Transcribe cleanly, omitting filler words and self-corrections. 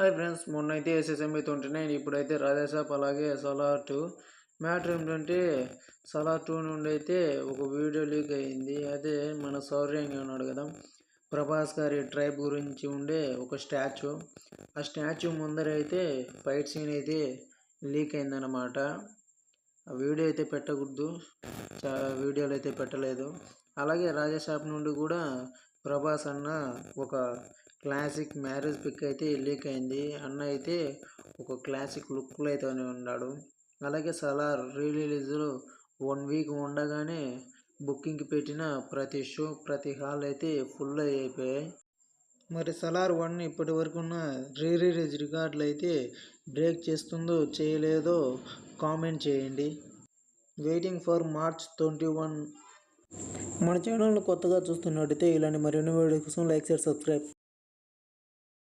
Hi friends, మొన్నైతే SSMB 29, ఇప్పుడైతే రాజాసాబ్ అలాగే Salaar 2. Matter ఏంటంటే సలార్ 2 నుండి అయితే ఒక వీడియో లీక్ అయింది. అదే మన సౌర్యంగా ఉన్నాడు కదా, ప్రభాస్ గారి ట్రైబ్ గురించి ఉండే ఒక స్టాచ్యూ. ఆ స్టాచ్యూ ముందర అయితే ఫైట్ సీన్ అయితే లీక్ అయిందన్నమాట. ఆ వీడియో అయితే పెట్టకూడదు, వీడియోలు అయితే పెట్టలేదు. అలాగే రాజాసాబ్ నుండి కూడా ప్రభాస్ అన్న ఒక క్లాసిక్ మ్యారేజ్ పిక్ అయితే లీక్ అయింది. అన్న అయితే ఒక క్లాసిక్ లుక్లో అయితే ఉన్నాడు. అలాగే సలార్ రిలీజ్లో 1 వీక్ ఉండగానే బుకింగ్కి పెట్టిన ప్రతి షో, ప్రతి హాల్ అయితే ఫుల్ అయిపోయాయి. మరి సలార్ 1 ఇప్పటి వరకు ఉన్న రిలీజ్ రికార్డులు అయితే బ్రేక్ చేస్తుందో చేయలేదో కామెంట్ చేయండి. Waiting for March 21. మన ఛానల్ను కొత్తగా చూస్తున్నట్టయితే ఇలాంటి మరిన్ని వీడియోస్ కోసం లైక్, షేర్, సబ్స్క్రైబ్.